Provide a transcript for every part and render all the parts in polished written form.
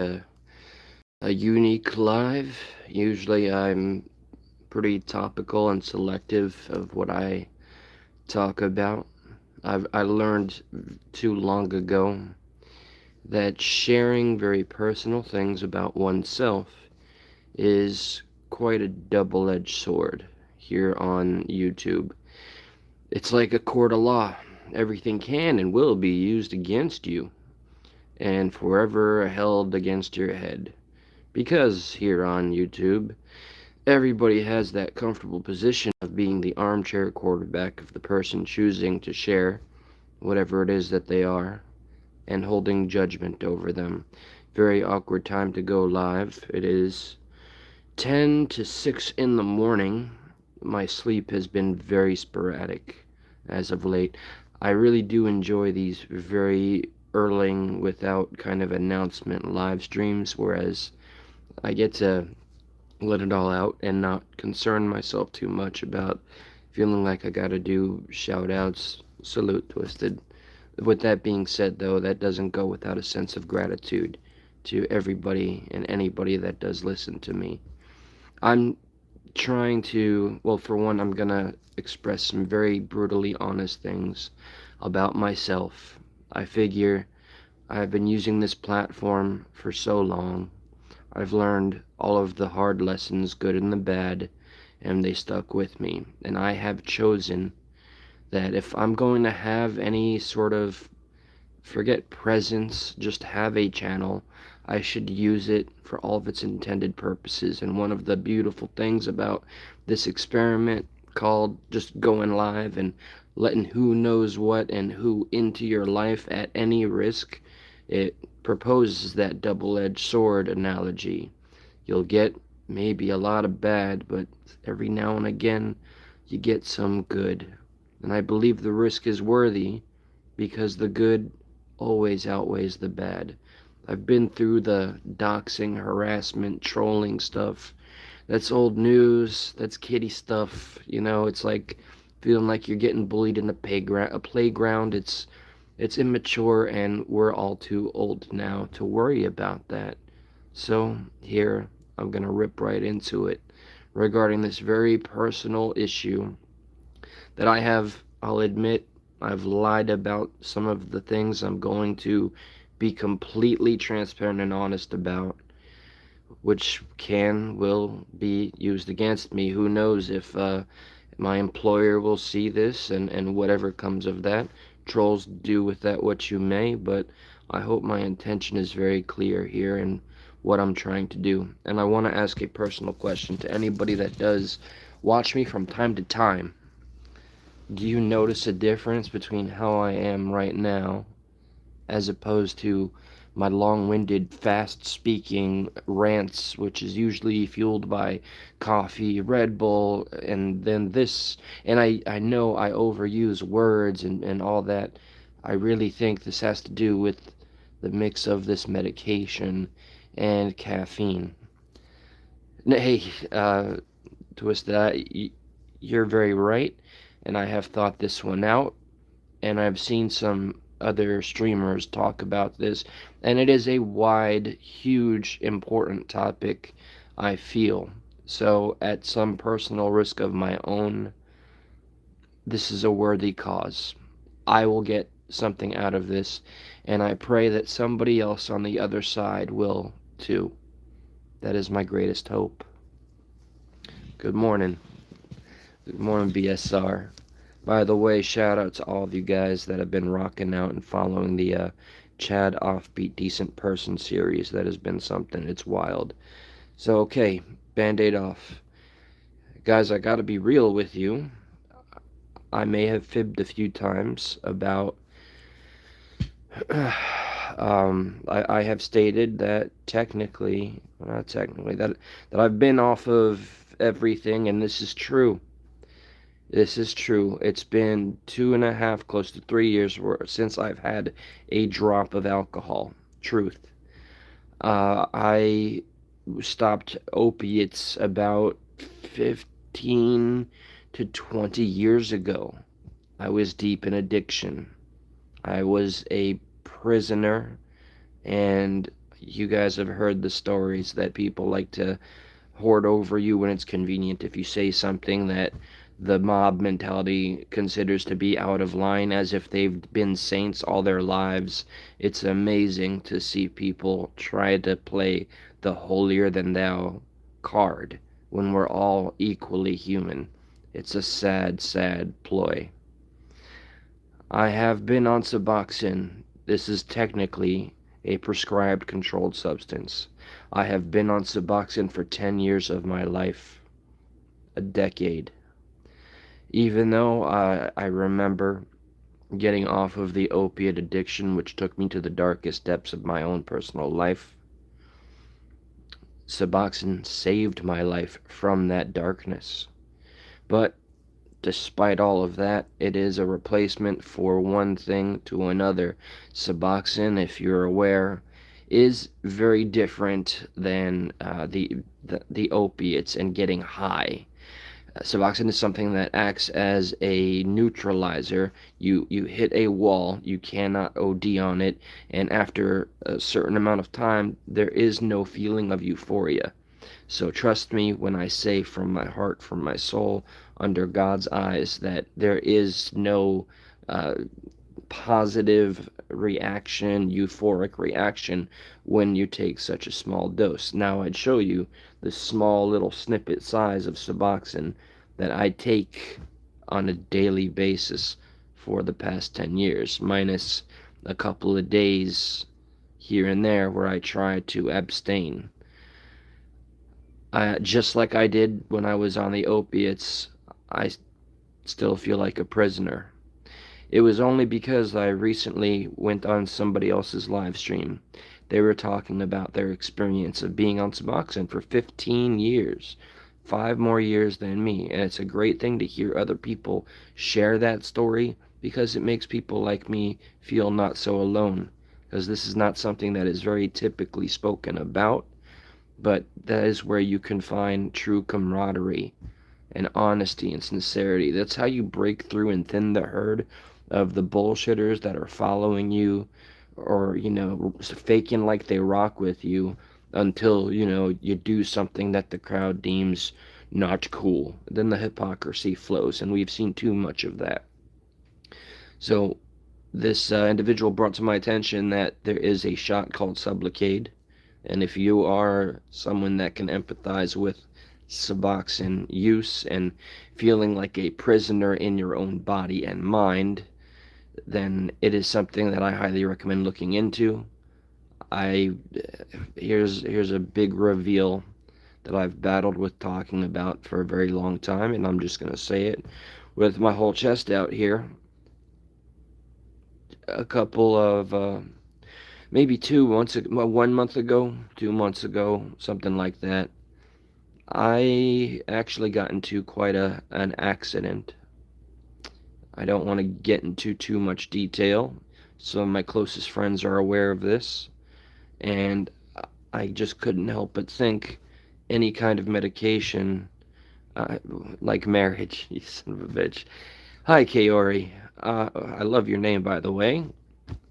a, a unique live. Usually I'm pretty topical and selective of what I talk about. I learned too long ago that sharing very personal things about oneself is quite a double-edged sword here on YouTube. It's like a court of law. Everything can and will be used against you and forever held against your head. Because here on YouTube, everybody has that comfortable position of being the armchair quarterback of the person choosing to share whatever it is that they are and holding judgment over them. Very awkward time to go live. It is 10 to 6 in the morning. My sleep has been very sporadic as of late. I really do enjoy these very early without kind of announcement live streams, whereas I get to let it all out and not concern myself too much about feeling like I gotta do shout outs. Salute, Twisted. With that being said, though, that doesn't go without a sense of gratitude to everybody and anybody that does listen to me. I'm trying to, well, for one, I'm gonna express some very brutally honest things about myself. I figure I've been using this platform for so long. I've learned all of the hard lessons, good and the bad, and they stuck with me. And I have chosen that if I'm going to have any sort of, forget presence, just have a channel, I should use it for all of its intended purposes. And one of the beautiful things about this experiment called just going live and letting who knows what and who into your life at any risk, it proposes that double-edged sword analogy. You'll get maybe a lot of bad, but every now and again you get some good. And I believe the risk is worthy because the good always outweighs the bad. I've been through the doxing, harassment, trolling stuff. That's old news. That's kiddie stuff. You know, it's like feeling like you're getting bullied in a playground. It's immature, and we're all too old now to worry about that. So here, I'm gonna rip right into it regarding this very personal issue that I'll admit, I've lied about some of the things I'm going to be completely transparent and honest about, which will be used against me. Who knows if my employer will see this and whatever comes of that. Trolls, do with that what you may, but I hope my intention is very clear here in what I'm trying to do. And I want to ask a personal question to anybody that does watch me from time to time. Do you notice a difference between how I am right now as opposed to my long-winded, fast-speaking rants, which is usually fueled by coffee, Red Bull, and then this, and I know I overuse words and all that. I really think this has to do with the mix of this medication and caffeine. Hey, Twisted, you're very right, and I have thought this one out, and I've seen some other streamers talk about this, and it is a wide, huge, important topic, I feel. So, at some personal risk of my own, this is a worthy cause. I will get something out of this, and I pray that somebody else on the other side will too. That is my greatest hope. Good morning. Good morning, BSR. By the way, shout out to all of you guys that have been rocking out and following the Chad Offbeat Decent Person series. That has been something. It's wild. So, okay, Band-Aid off. Guys, I gotta be real with you. I may have fibbed a few times about... I have stated that technically, well, not technically, that I've been off of everything, and this is true. This is true. It's been 2.5, close to 3 years since I've had a drop of alcohol. Truth. I stopped opiates about 15 to 20 years ago. I was deep in addiction. I was a prisoner, and You guys have heard the stories that people like to hoard over you when it's convenient. If you say something that the mob mentality considers to be out of line, as if they've been saints all their lives. It's amazing to see people try to play the holier than thou card when we're all equally human. It's a sad, sad ploy. I have been on Suboxone. This is technically a prescribed controlled substance. I have been on Suboxone for 10 years of my life, a decade. Even though I remember getting off of the opiate addiction, which took me to the darkest depths of my own personal life, Suboxone saved my life from that darkness. But despite all of that, it is a replacement for one thing to another. Suboxone, if you're aware, is very different than the opiates and getting high. Suboxone is something that acts as a neutralizer. You hit a wall, you cannot OD on it, and after a certain amount of time, there is no feeling of euphoria. So trust me when I say from my heart, from my soul, under God's eyes, that there is no uh, positive reaction, euphoric reaction when you take such a small dose. Now I'd show you the small little snippet size of Suboxone that I take on a daily basis for the past 10 years, minus a couple of days here and there where I try to abstain. Just like I did when I was on the opiates, I still feel like a prisoner. It was only because I recently went on somebody else's live stream. They were talking about their experience of being on Suboxone for 15 years, 5 more years than me. And it's a great thing to hear other people share that story because it makes people like me feel not so alone. Because this is not something that is very typically spoken about, but that is where you can find true camaraderie and honesty and sincerity. That's how you break through and thin the herd of the bullshitters that are following you or, faking like they rock with you until, you do something that the crowd deems not cool. Then the hypocrisy flows, and we've seen too much of that. So, this individual brought to my attention that there is a shot called Sublocade, and if you are someone that can empathize with Suboxone use and feeling like a prisoner in your own body and mind, then it is something that I highly recommend looking into. I here's a big reveal that I've battled with talking about for a very long time, and I'm just gonna say it with my whole chest out here. A couple of maybe 1 month ago, 2 months ago, something like that, I actually got into quite an accident. I don't want to get into too much detail. Some of my closest friends are aware of this, and I just couldn't help but think any kind of medication, like marriage, you son of a bitch. Hi, Kaori. I love your name, by the way.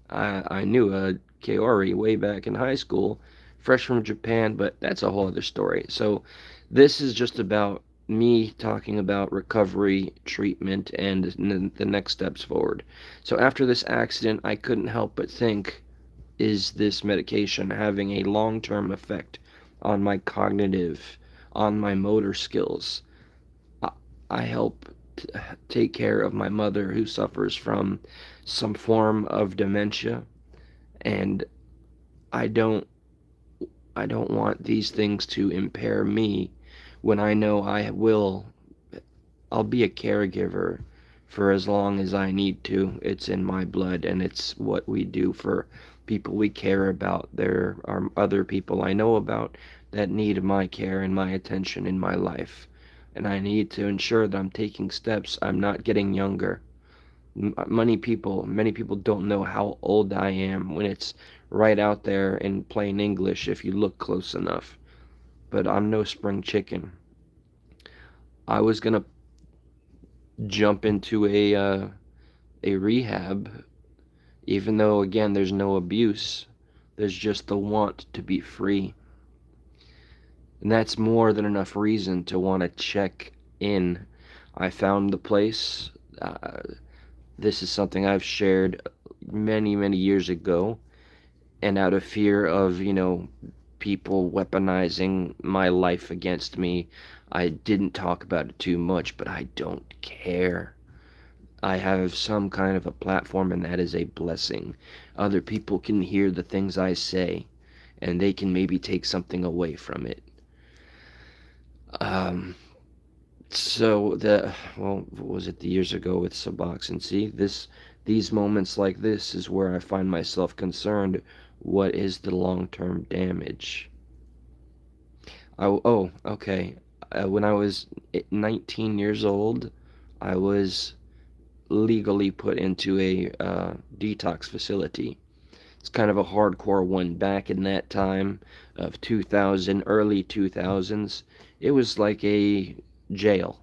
I knew Kaori way back in high school, fresh from Japan, but that's a whole other story. So, this is just about me talking about recovery, treatment, and the next steps forward. So, after this accident, I couldn't help but think, is this medication having a long term effect on my cognitive, on my motor skills? I help take care of my mother who suffers from some form of dementia, and I don't I don't want these things to impair me when I know I'll be a caregiver for as long as I need to. It's in my blood and it's what we do for people we care about. There are other people I know about that need my care and my attention in my life. And I need to ensure that I'm taking steps. I'm not getting younger. Many people don't know how old I am when it's right out there in plain English if you look close enough. But I'm no spring chicken. I was gonna jump into a rehab, even though again there's no abuse. There's just the want to be free. And that's more than enough reason to want to check in. I found the place. Uh, this is something I've shared many, many years ago. And out of fear of, people weaponizing my life against me, I didn't talk about it too much, but I don't care. I have some kind of a platform, and that is a blessing. Other people can hear the things I say, and they can maybe take something away from it. Um, what was it the years ago with Suboxone? See, these moments like this is where I find myself concerned. What is the long-term damage? Okay. When I was 19 years old, I was legally put into a detox facility. It's kind of a hardcore one back in that time of 2000, early 2000s. It was like a jail.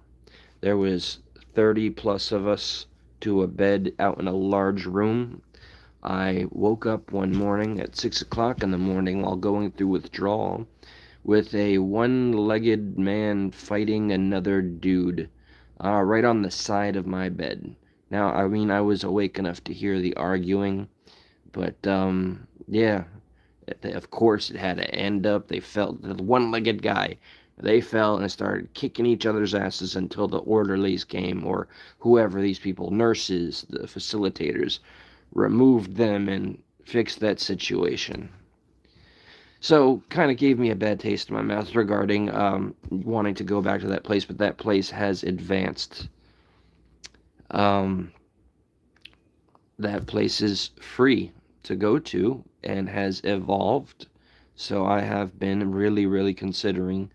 There was 30 plus of us to a bed out in a large room. I woke up one morning at 6 o'clock in the morning while going through withdrawal with a one-legged man fighting another dude right on the side of my bed. Now, I mean, I was awake enough to hear the arguing, but yeah, of course it had to end up. They felt the one-legged guy. They fell and started kicking each other's asses until the orderlies came, or whoever these people, nurses, the facilitators, removed them and fixed that situation. So, kind of gave me a bad taste in my mouth regarding wanting to go back to that place, but that place has advanced. Um, that place is free to go to and has evolved. So, I have been really, really considering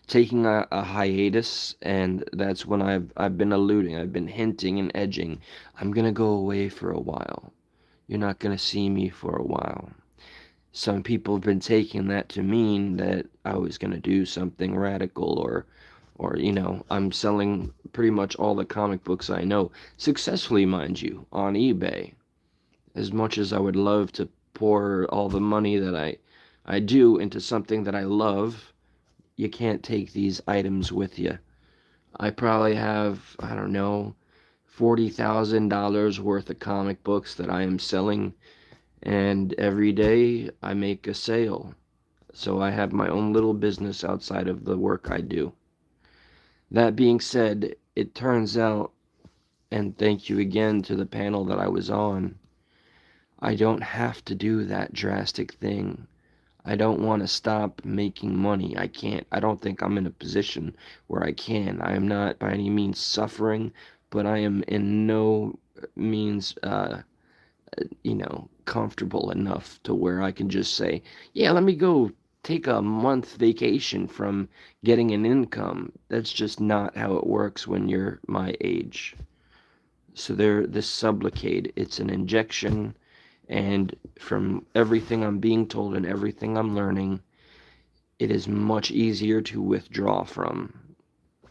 taking a hiatus, and that's when I've been alluding, I've been hinting and edging. I'm gonna go away for a while. You're not gonna see me for a while. Some people have been taking that to mean that I was going to do something radical, or I'm selling pretty much all the comic books I know, successfully, mind you, on eBay. As much as I would love to pour all the money that I do into something that I love, you can't take these items with you. I probably have, I don't know, $40,000 worth of comic books that I am selling, and every day I make a sale. So I have my own little business outside of the work I do. That being said, it turns out, and thank you again to the panel that I was on, I don't have to do that drastic thing. I don't want to stop making money. I can't. I don't think I'm in a position where I can. I am not by any means suffering, but I am in no means comfortable enough to where I can just say, yeah, let me go take a month vacation from getting an income. That's just not how it works when you're my age. So this Sublocade, it's an injection, and from everything I'm being told and everything I'm learning, it is much easier to withdraw from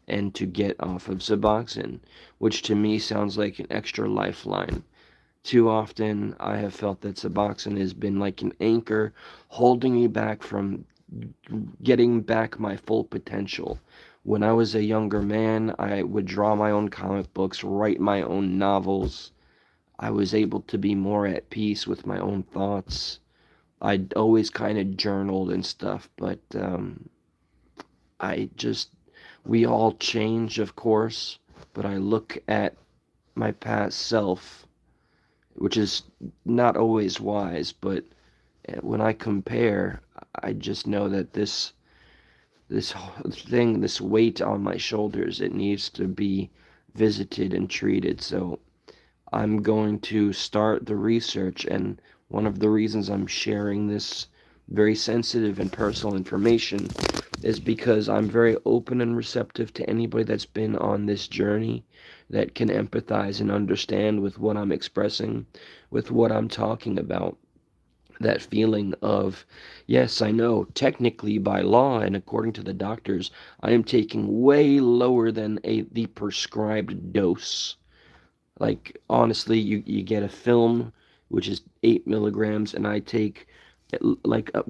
and to get off of Suboxone, which to me sounds like an extra lifeline. Too often, I have felt that Suboxone has been like an anchor holding me back from getting back my full potential. When I was a younger man, I would draw my own comic books, write my own novels. I was able to be more at peace with my own thoughts. I'd always kind of journaled and stuff, but I just, we all change, of course, but I look at my past self, which is not always wise, but when I compare, I just know that this thing, this weight on my shoulders, it needs to be visited and treated. So I'm going to start the research, and one of the reasons I'm sharing this very sensitive and personal information is because I'm very open and receptive to anybody that's been on this journey that can empathize and understand with what I'm expressing, with what I'm talking about. That feeling of, yes, I know, technically by law and according to the doctors, I am taking way lower than the prescribed dose. Like, honestly, you get a film, which is 8 milligrams, and I take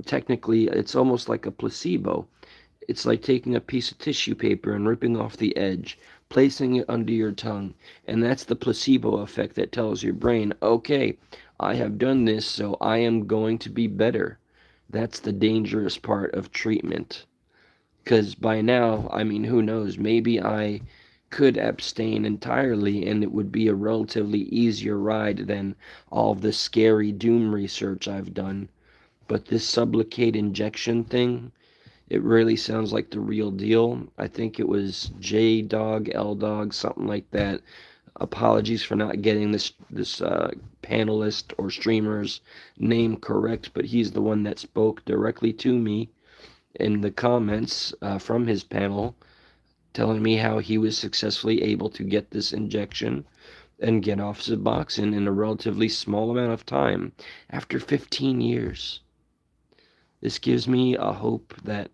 Technically, it's almost like a placebo. It's like taking a piece of tissue paper and ripping off the edge, placing it under your tongue, and that's the placebo effect that tells your brain, okay, I have done this, so I am going to be better. That's the dangerous part of treatment. Because by now, I mean, who knows, maybe I could abstain entirely and it would be a relatively easier ride than all the scary doom research I've done. But this Sublocade injection thing, it really sounds like the real deal. I think it was J Dog, L Dog, something like that. Apologies for not getting this panelist or streamer's name correct, but he's the one that spoke directly to me in the comments from his panel, telling me how he was successfully able to get this injection and get off Suboxone in a relatively small amount of time after 15 years. This gives me a hope that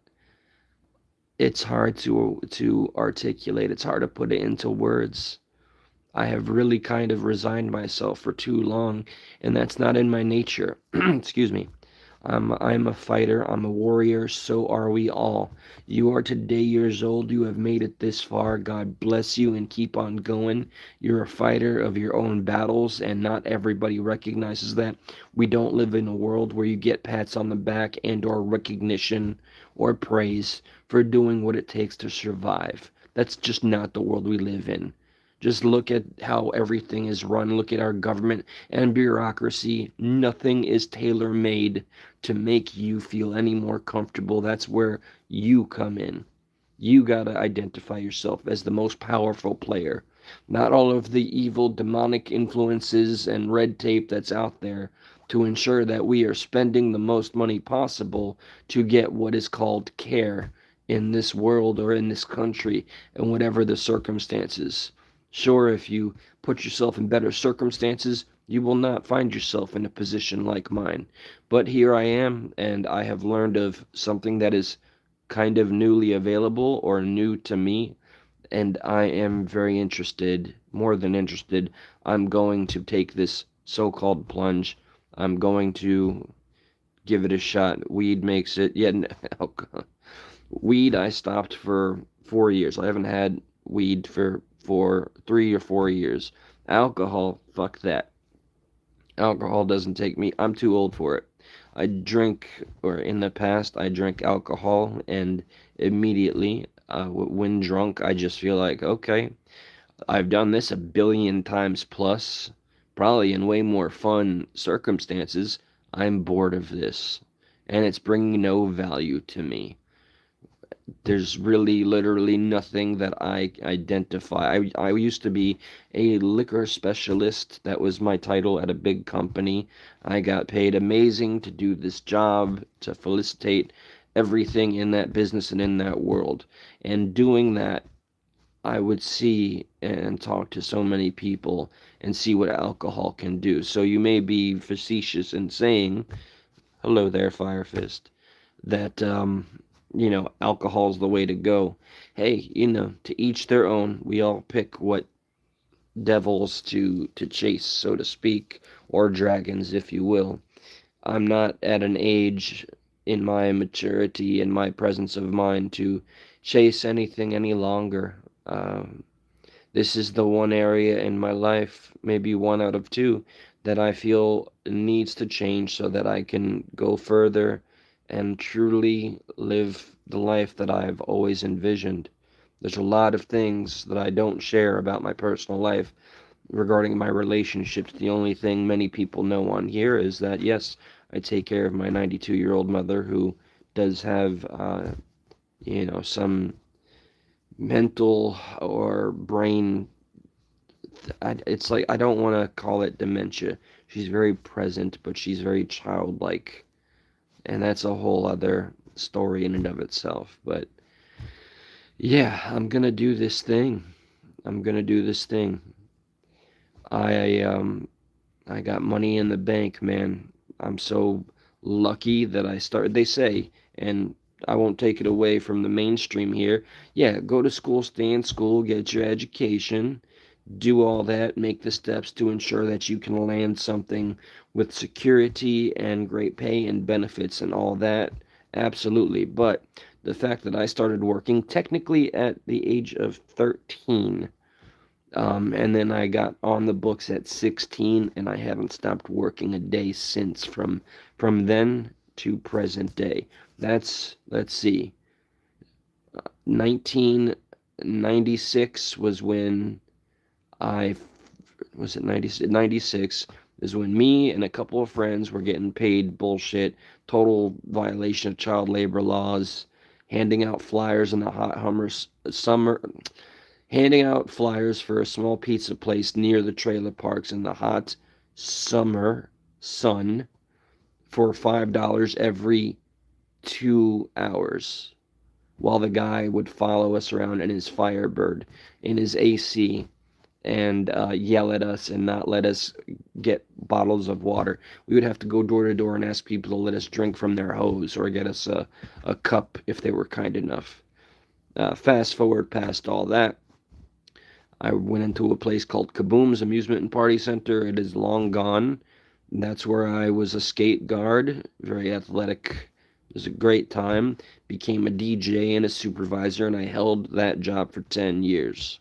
it's hard to articulate. It's hard to put it into words. I have really kind of resigned myself for too long, and that's not in my nature. Excuse me. I'm a fighter. I'm a warrior. So are we all. You are today years old. You have made it this far. God bless you and keep on going. You're a fighter of your own battles, and not everybody recognizes that. We don't live in a world where you get pats on the back and or recognition or praise for doing what it takes to survive. That's just not the world we live in. Just look at how everything is run. Look at our government and bureaucracy. Nothing is tailor made to make you feel any more comfortable. That's where you come in. You gotta identify yourself as the most powerful player. Not all of the evil demonic influences and red tape that's out there to ensure that we are spending the most money possible to get what is called care in this world or in this country and whatever the circumstances. Sure, if you put yourself in better circumstances, you will not find yourself in a position like mine. But here I am, and I have learned of something that is kind of newly available or new to me, and I am very interested, more than interested. I'm going to take this so-called plunge. I'm going to give it a shot. Weed makes it, yeah, weed I stopped for 4 years. I haven't had weed for 3 or 4 years. Alcohol, fuck that. Alcohol doesn't take me. I'm too old for it. I drink, or in the past, I drank alcohol, and immediately, when drunk, I just feel like, okay, I've done this a billion times plus, probably in way more fun circumstances. I'm bored of this, and it's bringing no value to me. There's really literally nothing that I identify. I used to be a liquor specialist. That was my title at a big company. I got paid amazing to do this job, to felicitate everything in that business and in that world. And doing that, I would see and talk to so many people and see what alcohol can do. So you may be facetious in saying, hello there, Fire Fist, that alcohol's the way to go. Hey, to each their own. We all pick what devils to chase, so to speak, or dragons, if you will. I'm not at an age in my maturity and my presence of mind to chase anything any longer. This is the one area in my life, maybe one out of two, that I feel needs to change so that I can go further and truly live the life that I've always envisioned. There's a lot of things that I don't share about my personal life regarding my relationships. The only thing many people know on here is that, yes, I take care of my 92-year-old mother who does have, some mental or brain. It's like, I don't want to call it dementia. She's very present, but she's very childlike. And that's a whole other story in and of itself. But yeah, I'm gonna do this thing. I'm gonna do this thing. I got money in the bank, man. I'm so lucky that I started. They say, and I won't take it away from the mainstream here. Yeah, go to school, stay in school, get your education, do all that, make the steps to ensure that you can land something with security and great pay and benefits and all that. Absolutely. But the fact that I started working technically at the age of 13, and then I got on the books at 16, and I haven't stopped working a day since from then to present day. That's, let's see, 1996 was when I was it 96 is when me and a couple of friends were getting paid bullshit, total violation of child labor laws, handing out flyers in the hot summer, handing out flyers for a small pizza place near the trailer parks in the hot summer sun for $5 every 2 hours, while the guy would follow us around in his Firebird, in his AC, and yell at us and not let us get bottles of water. We would have to go door to door and ask people to let us drink from their hose or get us a cup if they were kind enough. Fast forward past all that, I went into a place called Kaboom's Amusement and Party Center. It is long gone. That's where I was a skate guard, very athletic. It was a great time. Became a DJ and a supervisor, and I held that job for 10 years.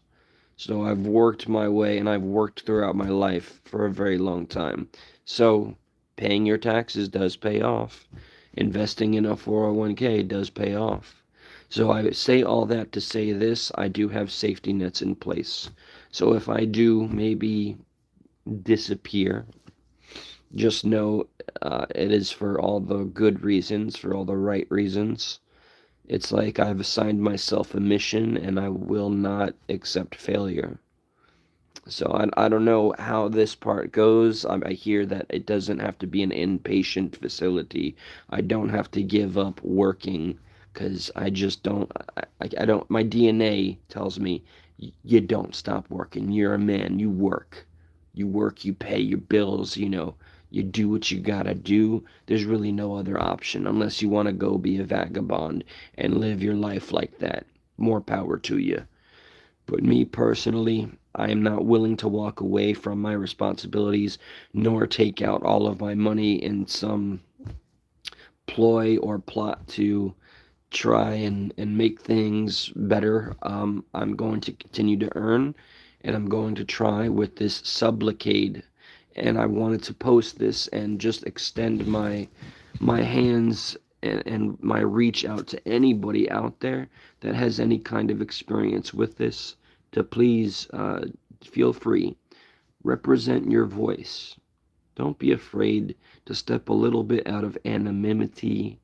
So I've worked my way, and I've worked throughout my life for a very long time. So paying your taxes does pay off. Investing in a 401k does pay off. So I say all that to say this: I do have safety nets in place. So if I do maybe disappear, just know it is for all the good reasons, for all the right reasons. It's like I've assigned myself a mission and I will not accept failure. So I don't know how this part goes. I hear that it doesn't have to be an inpatient facility. I don't have to give up working because I just don't. I don't. My DNA tells me you don't stop working. You're a man. You work. You work. You pay your bills. You do what you gotta do. There's really no other option unless you want to go be a vagabond and live your life like that. More power to you. But me personally, I am not willing to walk away from my responsibilities nor take out all of my money in some ploy or plot to try and make things better. I'm going to continue to earn, and I'm going to try with this sublocade. And I wanted to post this and just extend my hands and my reach out to anybody out there that has any kind of experience with this to please feel free. Represent your voice. Don't be afraid to step a little bit out of anonymity.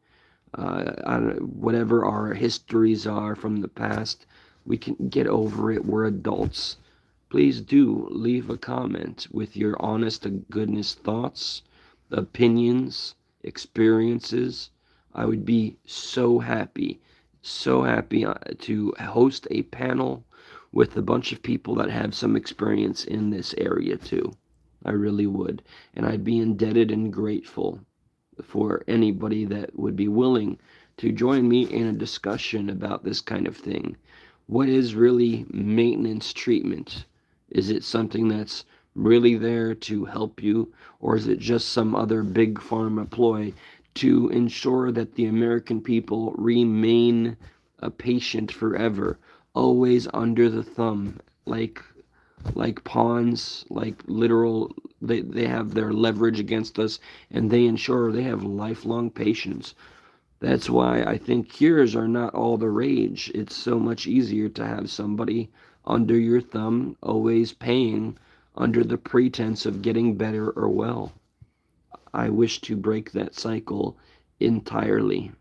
Whatever our histories are from the past, we can get over it. We're adults. Please do leave a comment with your honest to goodness thoughts, opinions, experiences. I would be so happy to host a panel with a bunch of people that have some experience in this area too. I really would. And I'd be indebted and grateful for anybody that would be willing to join me in a discussion about this kind of thing. What is really maintenance treatment? Is it something that's really there to help you, or is it just some other big pharma ploy to ensure that the American people remain a patient forever, always under the thumb, like pawns, like literal, they have their leverage against us, and they ensure they have lifelong patience. That's why I think cures are not all the rage. It's so much easier to have somebody under your thumb, always paying under the pretense of getting better or well. I wish to break that cycle entirely.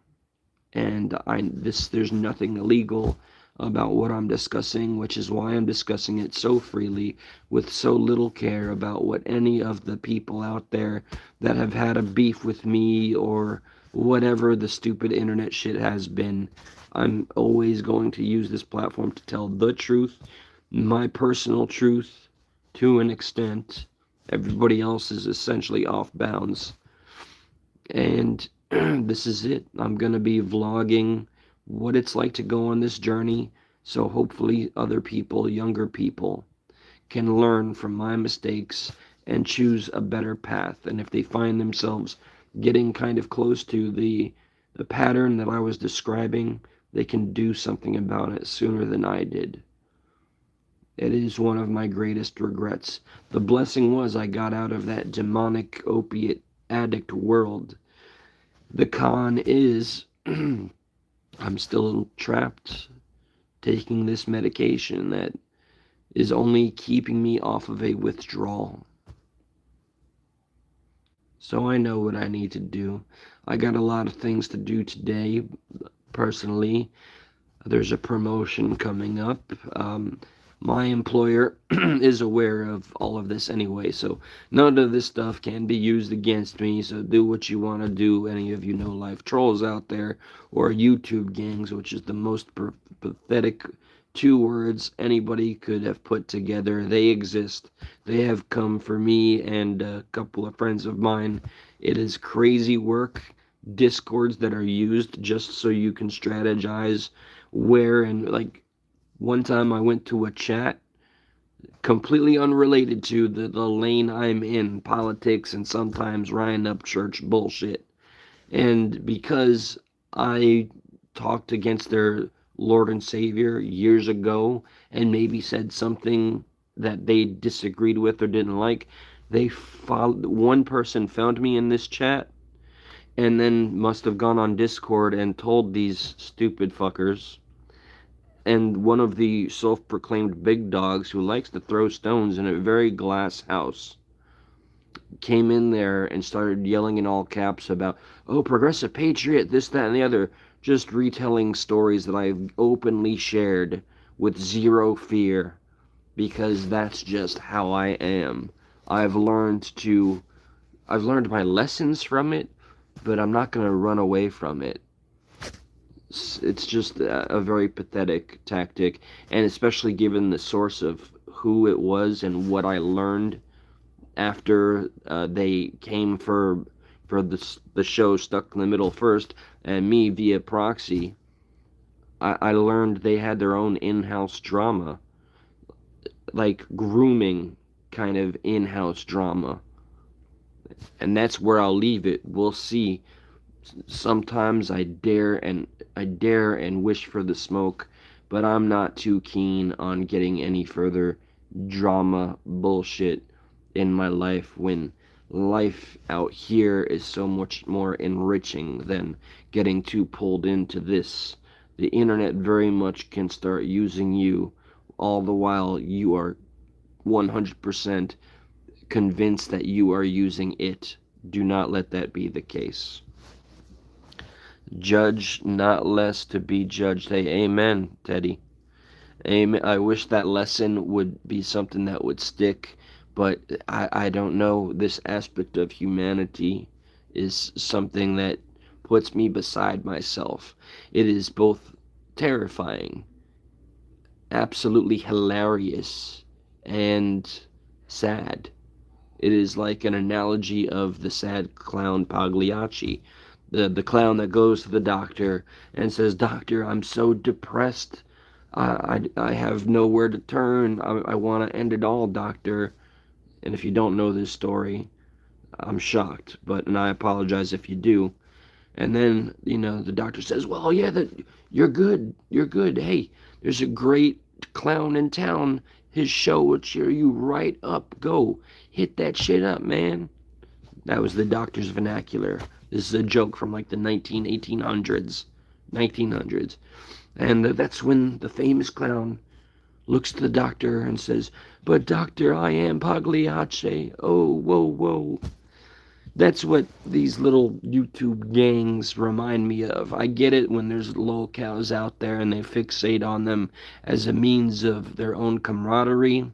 And there's nothing illegal about what I'm discussing, which is why I'm discussing it so freely with so little care about what any of the people out there that have had a beef with me or whatever the stupid internet shit has been. I'm always going to use this platform to tell the truth, my personal truth to an extent. Everybody else is essentially off bounds. And this is it. I'm going to be vlogging what it's like to go on this journey. So hopefully other people, younger people, can learn from my mistakes and choose a better path. And if they find themselves getting kind of close to the pattern that I was describing, they can do something about it sooner than I did. It is one of my greatest regrets. The blessing was I got out of that demonic opiate addict world. The con is I'm still trapped taking this medication that is only keeping me off of a withdrawal. So I know what I need to do. I got a lot of things to do today, personally. There's a promotion coming up. My employer is aware of all of this anyway, so none of this stuff can be used against me. So do what you want to do, any of you no life trolls out there, or YouTube gangs, which is the most pathetic two words anybody could have put together. They exist. They have come for me and a couple of friends of mine. It is crazy work. Discords that are used just so you can strategize where, and like, one time I went to a chat completely unrelated to the lane I'm in, politics and sometimes Ryan Upchurch bullshit. And because I talked against their Lord and Savior years ago and maybe said something that they disagreed with or didn't like, one person found me in this chat and then must have gone on Discord and told these stupid fuckers. And one of the self-proclaimed big dogs who likes to throw stones in a very glass house came in there and started yelling in all caps about, oh, progressive patriot, this, that, and the other, just retelling stories that I've openly shared with zero fear, because that's just how I am. I've learned my lessons from it, but I'm not going to run away from it. It's just a very pathetic tactic, and especially given the source of who it was and what I learned after they came for the show Stuck in the Middle first, and me via proxy. I learned they had their own in-house drama, like grooming kind of in-house drama, and that's where I'll leave it. We'll see. Sometimes I dare and wish for the smoke, but I'm not too keen on getting any further drama bullshit in my life when life out here is so much more enriching than getting too pulled into this. The internet very much can start using you all the while you are 100% convinced that you are using it. Do not let that be the case. Judge not less to be judged. Hey, amen, Teddy. Amen. I wish that lesson would be something that would stick, but I don't know. This aspect of humanity is something that puts me beside myself. It is both terrifying, absolutely hilarious, and sad. It is like an analogy of the sad clown Pagliacci. The clown that goes to the doctor and says, Doctor, I'm so depressed. I have nowhere to turn. I want to end it all, doctor. And if you don't know this story, I'm shocked, and I apologize if you do. And then, the doctor says, well, yeah, you're good. You're good. Hey, there's a great clown in town. His show will cheer you right up. Go. Hit that shit up, man. That was the doctor's vernacular. This is a joke from like the 1800s. And that's when the famous clown looks to the doctor and says, but doctor, I am Pagliacci. Oh, whoa, whoa. That's what these little YouTube gangs remind me of. I get it when there's lolcows out there and they fixate on them as a means of their own camaraderie.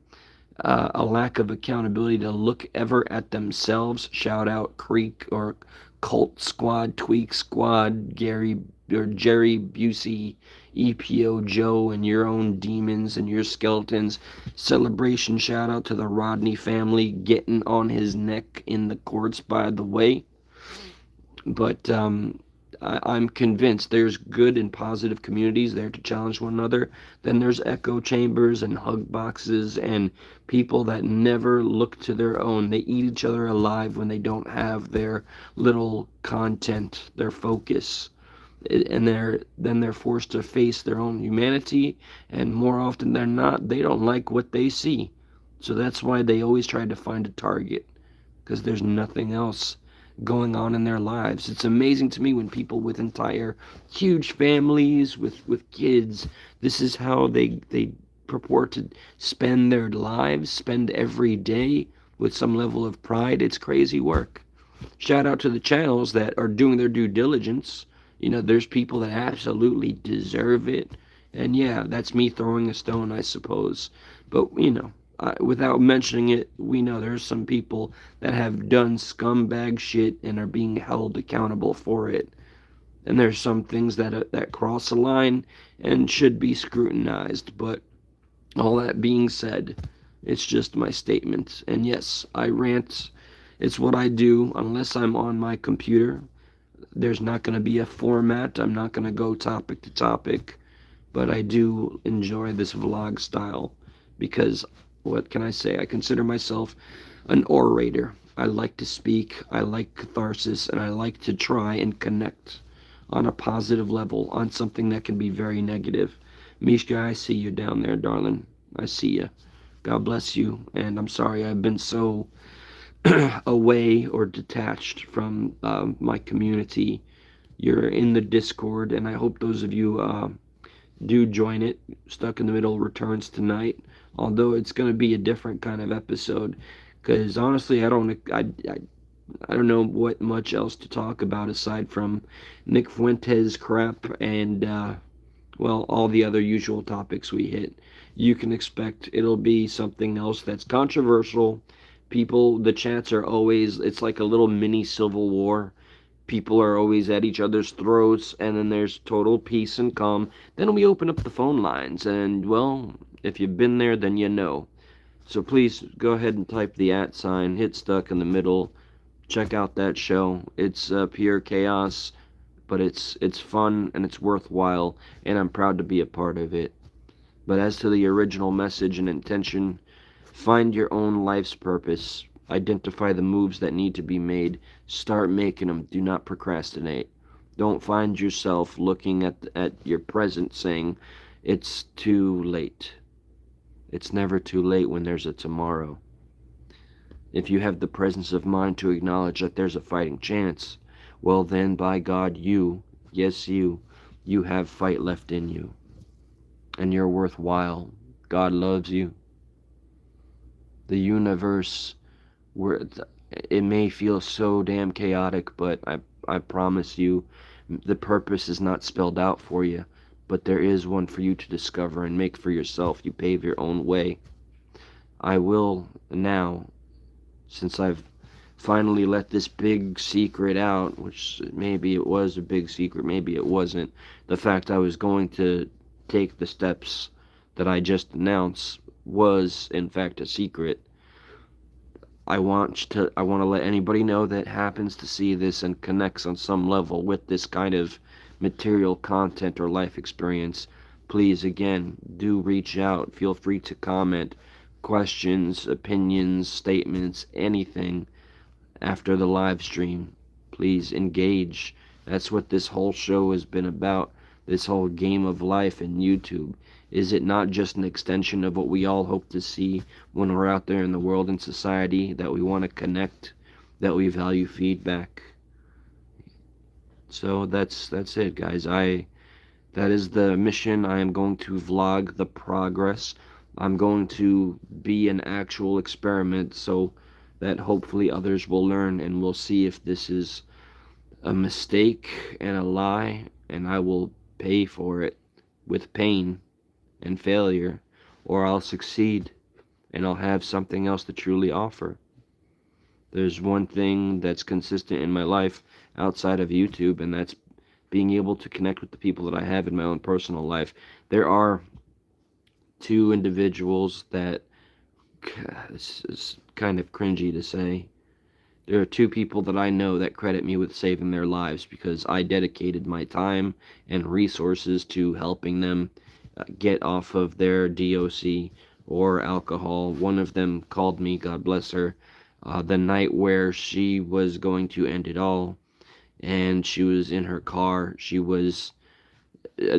A lack of accountability to look ever at themselves. Shout out Creek or Cult Squad, Tweak Squad, Gary or Jerry Busey, EPO Joe, and your own demons and your skeletons. Celebration shout out to the Rodney family, getting on his neck in the courts, by the way. But I'm convinced there's good and positive communities there to challenge one another. Then there's echo chambers and hug boxes and people that never look to their own. They eat each other alive when they don't have their little content, their focus. And they're forced to face their own humanity, and more often than not, they don't like what they see. So that's why they always try to find a target, because there's nothing else going on in their lives. It's amazing to me when people with entire huge families with kids, this is how they purport to spend their lives, spend every day with some level of pride. It's crazy work. Shout out to the channels that are doing their due diligence. There's people that absolutely deserve it. And yeah, that's me throwing a stone, I suppose. But, without mentioning it, we know there's some people that have done scumbag shit and are being held accountable for it. And there's some things that cross a line and should be scrutinized. But all that being said, it's just my statement. And yes, I rant. It's what I do unless I'm on my computer. There's not going to be a format. I'm not going to go topic to topic. But I do enjoy this vlog style because, what can I say? I consider myself an orator. I like to speak, I like catharsis, and I like to try and connect on a positive level on something that can be very negative. Mishka, I see you down there, darling. I see you. God bless you. And I'm sorry I've been so away or detached from my community. You're in the Discord, and I hope those of you do join it. Stuck in the Middle returns tonight, although it's going to be a different kind of episode. Because honestly, I don't know what much else to talk about aside from Nick Fuentes crap and well, all the other usual topics we hit. You can expect it'll be something else that's controversial. People, the chats are always, it's like a little mini civil war. People are always at each other's throats, and then there's total peace and calm. Then we open up the phone lines, and well, if you've been there, then you know. So please go ahead and type the @ sign, hit Stuck in the Middle. Check out that show. It's pure chaos, but it's fun and it's worthwhile, and I'm proud to be a part of it. But as to the original message and intention, find your own life's purpose. Identify the moves that need to be made. Start making them. Do not procrastinate. Don't find yourself looking at your present saying, it's too late. It's never too late when there's a tomorrow. If you have the presence of mind to acknowledge that there's a fighting chance, well then, by God, yes you have fight left in you. And you're worthwhile. God loves you. The universe, where it may feel so damn chaotic, but I promise you, the purpose is not spelled out for you, but there is one for you to discover and make for yourself. You pave your own way. I will now, since I've finally let this big secret out, which maybe it was a big secret, maybe it wasn't, the fact I was going to take the steps that I just announced was in fact a secret. I want to let anybody know that happens to see this and connects on some level with this kind of material content or life experience. Please, again, do reach out. Feel free to comment questions, opinions, statements, anything after the live stream. Please engage. That's what this whole show has been about. This whole game of life in YouTube. Is it not just an extension of what we all hope to see when we're out there in the world and society, that we want to connect, that we value feedback? So that's it, guys. That is the mission. I am going to vlog the progress. I'm going to be an actual experiment so that hopefully others will learn, and we'll see if this is a mistake and a lie, and I will pay for it with pain and failure, or I'll succeed and I'll have something else to truly offer. There's one thing that's consistent in my life outside of YouTube, and that's being able to connect with the people that I have in my own personal life. There are two individuals that, this is kind of cringy to say, There are two people that I know that credit me with saving their lives because I dedicated my time and resources to helping them get off of their DOC or alcohol. One of them called me, God bless her, the night where she was going to end it all, and she was in her car. She was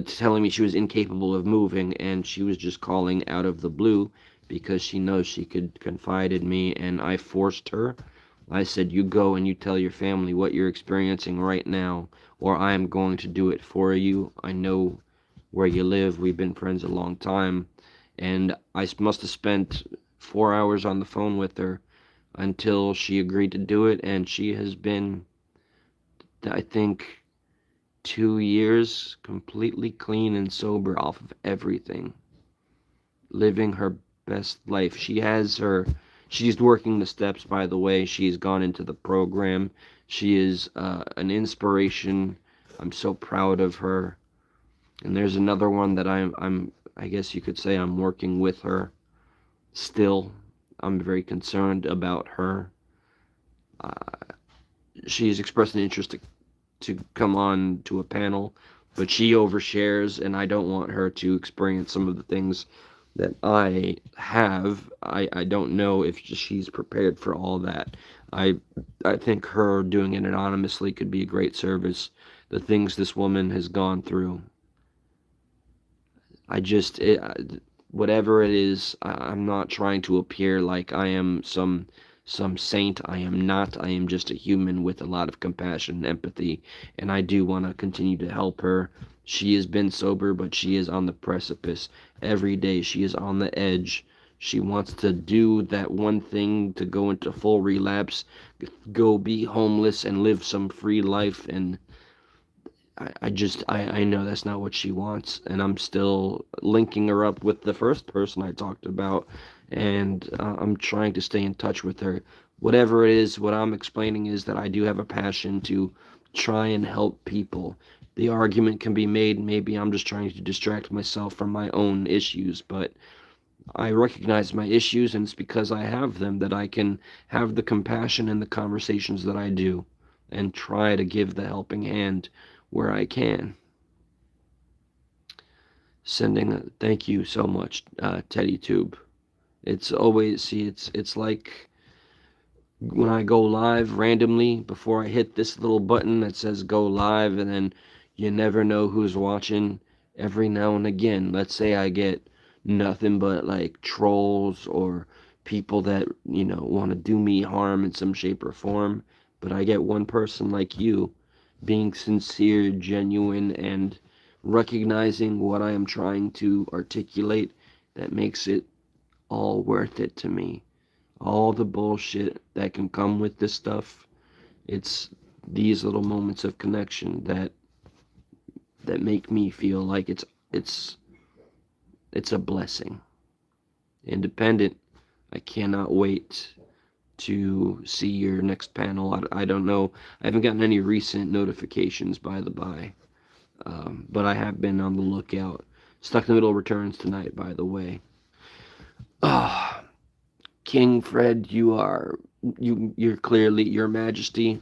telling me she was incapable of moving, and she was just calling out of the blue because she knows she could confide in me, and I forced her. I said, you go and you tell your family what you're experiencing right now, or I am going to do it for you. I know where you live. We've been friends a long time. And I must have spent 4 hours on the phone with her until she agreed to do it, and she has been, I think, 2 years completely clean and sober off of everything, living her best life. She's working the steps, by the way. She's gone into the program. She is an inspiration. I'm so proud of her. And there's another one that I guess you could say I'm working with her still. I'm very concerned about her. She's expressed an interest to come on to a panel, but she overshares, and I don't want her to experience some of the things that I have. I don't know if she's prepared for all that. I I think her doing it anonymously could be a great service. The things this woman has gone through. I just whatever it is, I'm not trying to appear like I am some saint. I am not. I am just a human with a lot of compassion and empathy, and I do want to continue to help her. She has been sober, but she is on the precipice. Every day she is on the edge. She wants to do that one thing to go into full relapse, go be homeless and live some free life, and I know that's not what she wants, and I'm still linking her up with the first person I talked about, and I'm trying to stay in touch with her. Whatever it is, what I'm explaining is that I do have a passion to try and help people. The argument can be made, maybe I'm just trying to distract myself from my own issues, but I recognize my issues, and it's because I have them that I can have the compassion and the conversations that I do and try to give the helping hand where I can. Sending a thank you so much, Teddy Tube. It's always, see, it's like when I go live randomly before I hit this little button that says go live, and then you never know who's watching. Every now and again, let's say I get nothing but like trolls or people that want to do me harm in some shape or form, but I get one person like you being sincere, genuine, and recognizing what I am trying to articulate, that makes it all worth it to me. All the bullshit that can come with this stuff, it's these little moments of connection that make me feel like it's a blessing. Independent, I cannot wait to see your next panel. I don't know. I haven't gotten any recent notifications, by the by. But I have been on the lookout. Stuck in the Middle returns tonight, by the way. Ah, King Fred, you're clearly Your Majesty.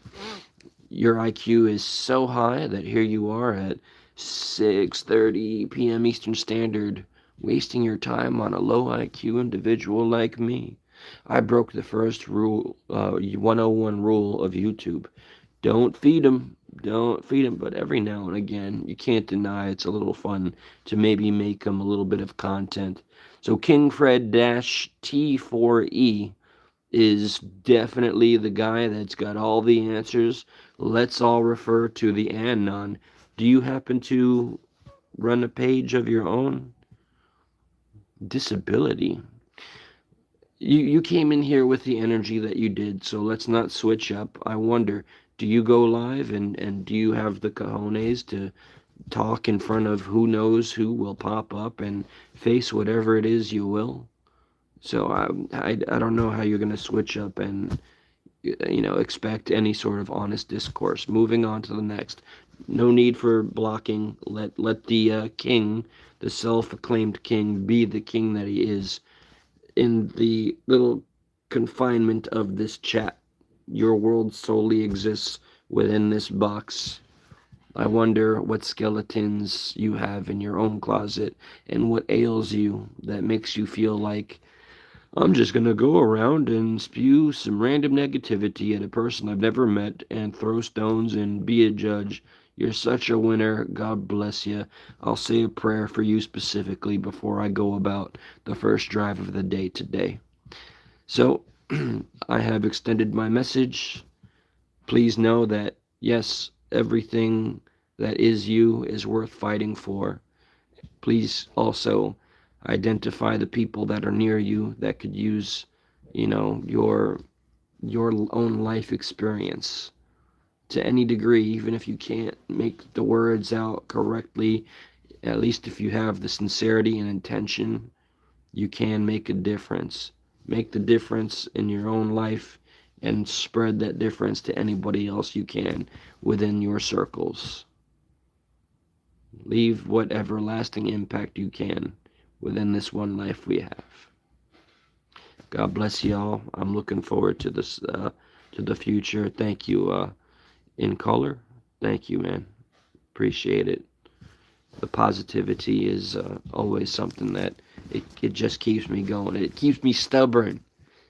Your IQ is so high that here you are at 6:30 p.m. Eastern Standard, wasting your time on a low IQ individual like me. I broke the first rule, 101 rule of YouTube. Don't feed them. Don't feed them. But every now and again, you can't deny it's a little fun to maybe make them a little bit of content. So King Fred T4E is definitely the guy that's got all the answers. Let's all refer to the Anon. Do you happen to run a page of your own? Disability. You came in here with the energy that you did, so let's not switch up. I wonder, do you go live, and do you have the cojones to talk in front of who knows who will pop up and face whatever it is you will? So I don't know how you're going to switch up and expect any sort of honest discourse. Moving on to the next. No need for blocking. Let the king, the self-acclaimed king, be the king that he is in the little confinement of this chat. your world solely exists within this box. I wonder what skeletons you have in your own closet and what ails you that makes you feel like I'm just gonna go around and spew some random negativity at a person I've never met and throw stones and be a judge. You're such a winner. God bless you. I'll say a prayer for you specifically before I go about the first drive of the day today. So, I have extended my message. Please know that, yes, everything that is you is worth fighting for. Please also identify the people that are near you that could use, your own life experience to any degree, even if you can't make the words out correctly. At least if you have the sincerity and intention, you can make a difference. Make the difference in your own life and spread that difference to anybody else you can within your circles. Leave whatever lasting impact you can within this one life we have. God bless y'all. I'm looking forward to this, to the future. Thank you, in color. Thank you, man. Appreciate it. The positivity is always something that it just keeps me going. It keeps me stubborn.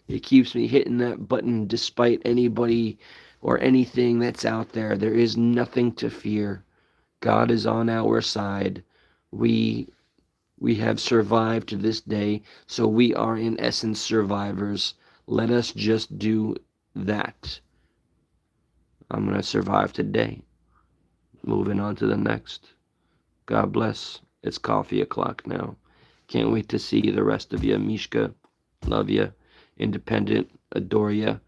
It keeps me hitting that button despite anybody or anything that's out there. There is nothing to fear. God is on our side. We we have survived to this day, so we are in essence survivors. Let us just do that. I'm going to survive today. Moving on to the next. God bless. It's coffee o'clock now. Can't wait to see the rest of you. Mishka, love you. Independent, adore you.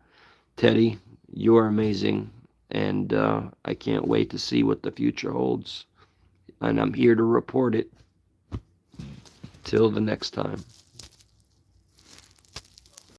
Teddy, you're amazing. And I can't wait to see what the future holds. And I'm here to report it. Till the next time.